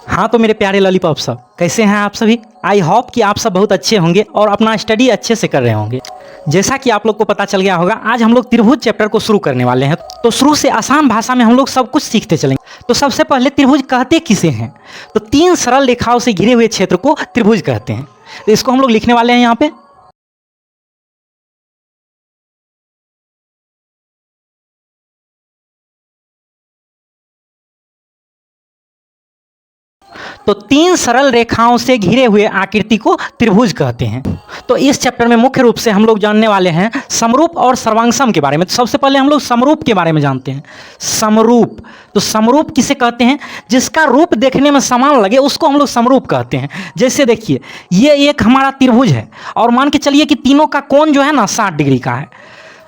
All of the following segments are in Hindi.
हाँ तो मेरे प्यारे लॉलीपॉप सब, कैसे हैं आप सभी। आई होप कि आप सब बहुत अच्छे होंगे और अपना स्टडी अच्छे से कर रहे होंगे। जैसा कि आप लोग को पता चल गया होगा, आज हम लोग त्रिभुज चैप्टर को शुरू करने वाले हैं। तो शुरू से आसान भाषा में हम लोग सब कुछ सीखते चलेंगे। तो सबसे पहले त्रिभुज कहते किसे हैं? तो तीन सरल रेखाओं से घिरे हुए क्षेत्र को त्रिभुज कहते हैं। तो इसको हम लोग लिखने वाले हैं यहाँ पे। तो तीन सरल रेखाओं से घिरे हुए आकृति को त्रिभुज कहते हैं। तो इस चैप्टर में मुख्य रूप से हम लोग जानने वाले हैं समरूप और सर्वांगसम के बारे में। तो सबसे पहले हम लोग समरूप के बारे में जानते हैं। समरूप, तो समरूप किसे कहते हैं? जिसका रूप देखने में समान लगे उसको हम लोग समरूप कहते हैं। जैसे देखिए, ये एक हमारा त्रिभुज है और मान के चलिए कि तीनों का कोण जो है ना 60 डिग्री का है।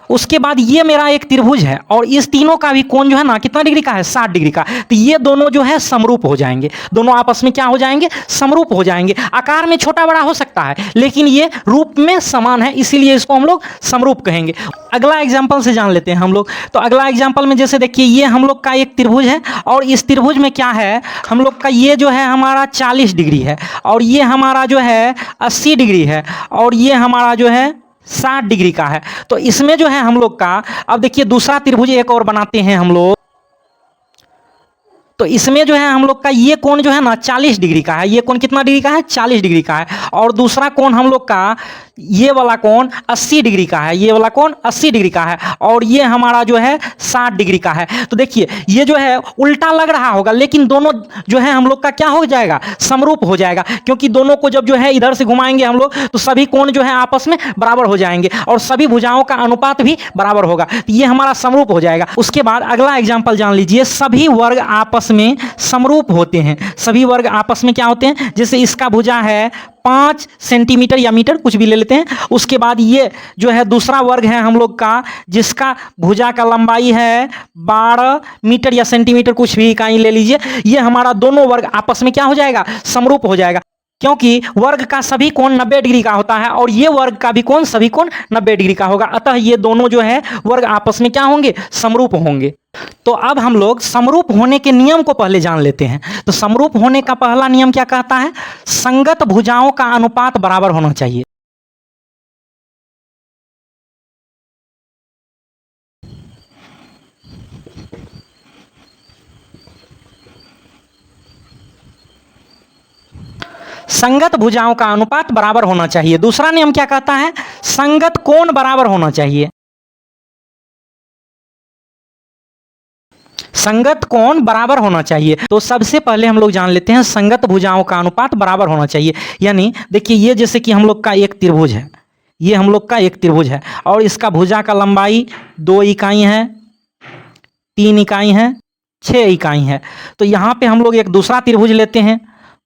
उसके बाद ये मेरा एक त्रिभुज है और इस तीनों का भी कोण जो है ना कितना डिग्री का है? 60 डिग्री का। तो ये दोनों जो है समरूप हो जाएंगे। दोनों आपस में क्या हो जाएंगे? समरूप हो जाएंगे। आकार में छोटा बड़ा हो सकता है लेकिन ये रूप में समान है, इसीलिए इसको हम लोग समरूप कहेंगे। अगला एग्जाम्पल से जान लेते हैं हम लोग। तो अगला एग्जाम्पल में जैसे देखिए, ये हम लोग का एक त्रिभुज है और इस त्रिभुज में क्या है, हम लोग का ये जो है हमारा 40 डिग्री है और ये हमारा जो है 80 डिग्री है और ये हमारा जो है 60 डिग्री का है। तो इसमें जो है हम लोग का, अब देखिए दूसरा त्रिभुज एक और बनाते हैं हम लोग। तो इसमें जो है हम लोग का ये कोण जो है ना 40 डिग्री का है। ये कोण कितना डिग्री का है? 40 डिग्री का है। और दूसरा कोण हम लोग का ये वाला कोण 80 डिग्री का है। ये वाला कोण 80 डिग्री का है और ये हमारा जो है 60 डिग्री का है। तो देखिए ये जो है उल्टा लग रहा होगा लेकिन दोनों जो है हम लोग का क्या हो जाएगा? समरूप हो जाएगा, क्योंकि दोनों को जब जो है इधर से घुमाएंगे हम लोग तो सभी कोण जो है आपस में बराबर हो जाएंगे और सभी भुजाओं का अनुपात भी बराबर होगा। तो ये हमारा समरूप हो जाएगा। उसके बाद अगला एग्जाम्पल जान लीजिए, सभी वर्ग आपस में समरूप होते हैं। सभी वर्ग आपस में क्या होते हैं? जैसे इसका भुजा है 5 सेंटीमीटर या मीटर, कुछ भी ले लेते हैं। उसके बाद ये जो है दूसरा वर्ग है हम लोग का, जिसका भुजा का लंबाई है 12 मीटर या सेंटीमीटर, कुछ भी इकाई ले लीजिए। ये हमारा दोनों वर्ग आपस में क्या हो जाएगा? समरूप हो जाएगा, क्योंकि वर्ग का सभी कोण 90 डिग्री का होता है और ये वर्ग का भी कोण सभी कोण 90 डिग्री का होगा। अतः ये दोनों जो है वर्ग आपस में क्या होंगे? समरूप होंगे। तो अब हम लोग समरूप होने के नियम को पहले जान लेते हैं। तो समरूप होने का पहला नियम क्या कहता है? संगत भुजाओं का अनुपात बराबर होना चाहिए। संगत भुजाओं का अनुपात बराबर होना चाहिए। दूसरा नियम क्या कहता है? संगत कोण बराबर होना चाहिए। संगत कोण बराबर होना चाहिए। तो सबसे पहले हम लोग जान लेते हैं संगत भुजाओं का अनुपात बराबर होना चाहिए। यानी देखिए, ये जैसे कि हम लोग का एक त्रिभुज है, ये हम लोग का एक त्रिभुज है और इसका भुजा का लंबाई 2 इकाई है, 3 इकाई है, 6 इकाई है। तो यहाँ पे हम लोग एक दूसरा त्रिभुज लेते हैं।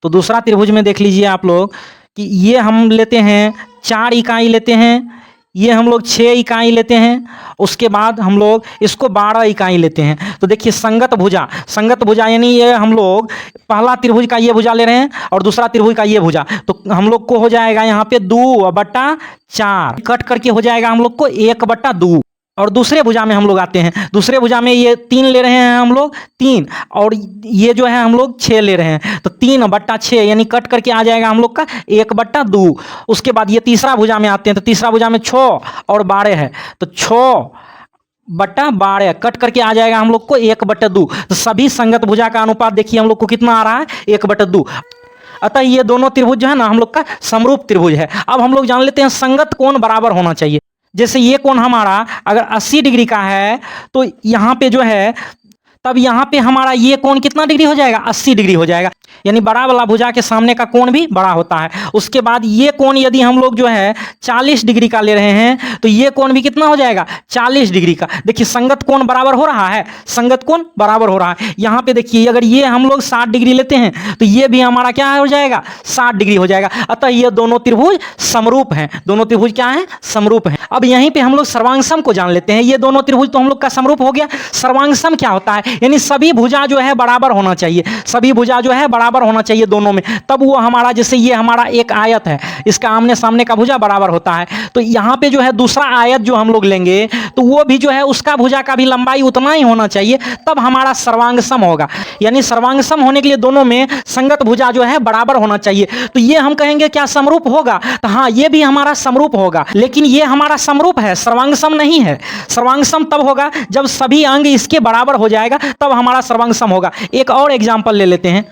तो दूसरा त्रिभुज में देख लीजिए आप लोग कि ये हम लेते हैं 4 इकाई लेते हैं, ये हम लोग 6 इकाई लेते हैं, उसके बाद हम लोग इसको 12 इकाई लेते हैं। तो देखिए संगत भुजा यानी ये हम लोग पहला त्रिभुज का ये भुजा ले रहे हैं और दूसरा त्रिभुज का ये भुजा, तो हम लोग को हो जाएगा यहाँ पे 2/4 कट करके हो जाएगा हम लोग को 1/2। और दूसरे भुजा में हम लोग आते हैं। दूसरे भुजा में ये 3 ले रहे हैं हम लोग 3 और ये जो है हम लोग 6 ले रहे हैं, तो 3/6 यानी कट करके आ जाएगा हम लोग का 1/2। उसके बाद ये तीसरा भुजा में आते हैं। तो तीसरा भुजा में 6 और 12 है, तो 6/12 कट करके आ जाएगा हम लोग को 1/2। तो सभी संगत भुजा का अनुपात देखिए हम लोग को कितना आ रहा है? 1/2। अतः ये दोनों त्रिभुज जो है ना हम लोग का समरूप त्रिभुज है। अब हम लोग जान लेते हैं संगत कोण बराबर होना चाहिए। जैसे ये कोण हमारा अगर 80 डिग्री का है तो यहाँ पे जो है, तब यहाँ पे हमारा ये कोण कितना डिग्री हो जाएगा? 80 डिग्री हो जाएगा। यानी बड़ा वाला भुजा के सामने का कोण भी बड़ा होता है। उसके बाद ये कोण यदि हम लोग जो है 40 डिग्री का ले रहे हैं तो ये कोण भी कितना हो जाएगा? 40 डिग्री का। देखिए संगत कोण बराबर हो रहा है, संगत कोण बराबर हो रहा है। यहाँ पे देखिए अगर ये हम लोग 60 डिग्री लेते हैं तो ये भी हमारा क्या हो जाएगा? 60 डिग्री हो जाएगा। अतः ये दोनों त्रिभुज समरूप हैं। दोनों त्रिभुज क्या हैं? समरूप हैं। अब यहीं पे हम लोग सर्वांगसम को जान लेते हैं। ये दोनों त्रिभुज तो हम लोग का समरूप हो गया। सर्वांगसम क्या होता है? यानी सभी भुजा जो है बराबर होना चाहिए। सभी भुजा जो है बराबर बराबर होना चाहिए दोनों में, तब वो हमारा, जैसे ये हमारा एक आयत है, इसका आमने सामने का भुजा बराबर होता है, तो यहाँ पे जो है दूसरा आयत जो हम लोग लेंगे तो वो भी जो है उसका भुजा का भी लंबाई उतना ही होना चाहिए, तब हमारा सर्वांग सम होगा। यानी सर्वांग सम होने के लिए दोनों में संगत भुजा जो है बराबर होना चाहिए। तो ये हम कहेंगे क्या समरूप होगा? तो हाँ, ये भी हमारा समरूप होगा, लेकिन ये हमारा समरूप है, सर्वांग सम नहीं है। सर्वांग सम तब होगा जब सभी अंग इसके बराबर हो जाएगा, तब हमारा सर्वांग सम होगा। एक और एग्जांपल ले लेते हैं।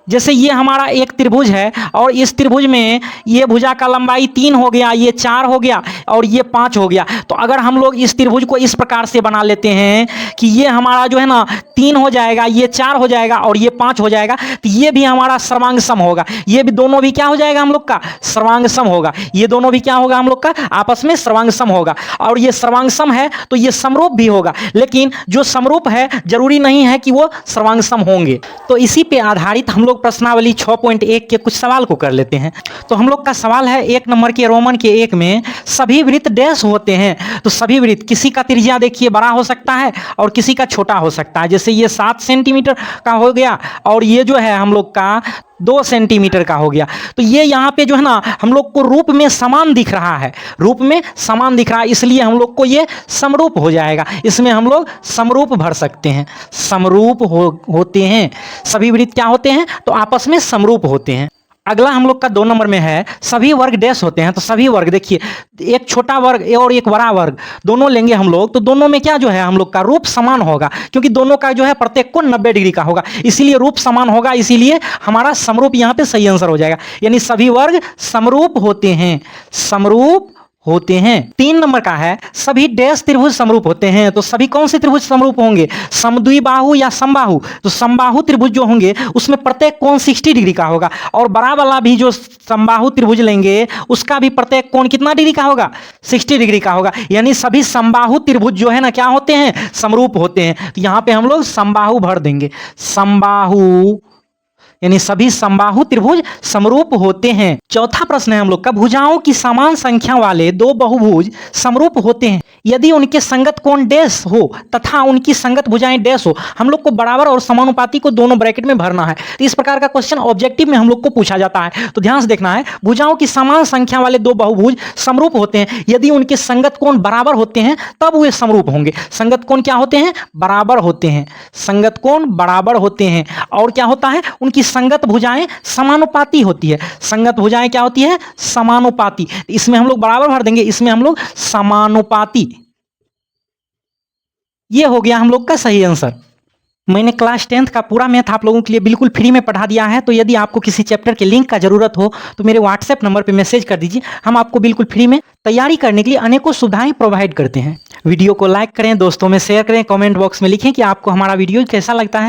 जैसे ये हमारा एक त्रिभुज है और इस त्रिभुज में ये भुजा का लंबाई 3 हो गया, ये 4 हो गया और ये 5 हो गया। तो अगर हम लोग इस त्रिभुज को इस प्रकार से बना लेते हैं कि ये हमारा जो है ना 3 हो जाएगा, ये 4 हो जाएगा और ये 5 हो जाएगा, तो ये भी हमारा सर्वांग सम होगा। ये भी दोनों भी क्या हो जाएगा हम लोग का? सर्वांग सम होगा। ये दोनों भी क्या होगा हम लोग का? आपस में सर्वांग सम होगा। और ये सर्वांग सम है तो ये समरूप भी होगा, लेकिन जो समरूप है जरूरी नहीं है कि वो सर्वांग सम होंगे। तो इसी पे आधारित हम लोग प्रश्नावली 6.1 के कुछ सवाल को कर लेते हैं। तो हम लोग का सवाल है 1 नंबर के रोमन के 1 में सभी वृत्त डैश होते हैं। तो सभी वृत्त, किसी का त्रिज्या देखिए बड़ा हो सकता है और किसी का छोटा हो सकता है। जैसे ये 7 सेंटीमीटर का हो गया और ये जो है हम लोग का 2 सेंटीमीटर का हो गया। तो ये यहाँ पे जो है ना हम लोग को रूप में समान दिख रहा है, रूप में समान दिख रहा है, इसलिए हम लोग को ये समरूप हो जाएगा। इसमें हम लोग समरूप भर सकते हैं, समरूप होते हैं। सभी वृत्त क्या होते हैं? तो आपस में समरूप होते हैं। अगला हम लोग का 2 नंबर में है सभी वर्ग डैश होते हैं। तो सभी वर्ग देखिए, एक छोटा वर्ग और एक बड़ा वर्ग दोनों लेंगे हम लोग, तो दोनों में क्या जो है हम लोग का रूप समान होगा, क्योंकि दोनों का जो है प्रत्येक कोण 90 डिग्री का होगा, इसीलिए रूप समान होगा, इसीलिए हमारा समरूप यहाँ पे सही आंसर हो जाएगा। यानी सभी वर्ग समरूप होते हैं, समरूप होते हैं। 3 नंबर का है सभी डैश त्रिभुज समरूप होते हैं। तो सभी कौन से त्रिभुज समरूप होंगे? समद्विबाहु या समबाहु। तो समबाहु त्रिभुज जो होंगे उसमें प्रत्येक कोण 60 डिग्री का होगा, और बड़ा वाला भी जो समबाहु त्रिभुज लेंगे उसका भी प्रत्येक कोण कितना डिग्री का होगा? 60 डिग्री का होगा। यानी सभी समबाहु त्रिभुज जो है ना क्या होते हैं? समरूप होते हैं। तो यहाँ पे हम लोग समबाहु भर देंगे, समबाहु, यानी सभी समबाहु त्रिभुज समरूप होते हैं। चौथा प्रश्न है हम लोग का भुजाओं की समान संख्या वाले 2 बहुभुज समरूप होते हैं यदि उनके संगत कोण डैश हो तथा उनकी संगत भुजाएं डैश हो। हम लोग को बराबर और समानुपाती को दोनों ब्रैकेट में भरना है। तो इस प्रकार का क्वेश्चन ऑब्जेक्टिव में हम लोग को पूछा जाता है। तो ध्यान से देखना है, भुजाओं की समान संख्या वाले 2 बहुभुज समरूप होते हैं यदि उनके संगत कोण बराबर होते हैं, तब वे समरूप होंगे। संगत कोण क्या होते हैं? बराबर होते हैं, संगत कोण बराबर होते हैं। और क्या होता है? उनकी संगत भुजाएं समानुपाती होती है। संगत भुजाएं क्या होती है? समानुपाती। इसमें हम लोग बराबर भर देंगे, इसमें हम लोग समानुपाती। ये हो गया हम लोग का सही आंसर। मैंने क्लास 10th का पूरा मैथ आप लोगों के लिए बिल्कुल फ्री में पढ़ा दिया है। तो यदि आपको किसी चैप्टर के लिंक का जरूरत हो तो मेरे व्हाट्सएप नंबर पे मैसेज कर दीजिए। हम आपको बिल्कुल फ्री में तैयारी करने के लिए अनेकों सुविधाएं प्रोवाइड करते हैं। वीडियो को लाइक करें, दोस्तों में शेयर करें, कमेंट बॉक्स में लिखें कि आपको हमारा वीडियो कैसा लगता है।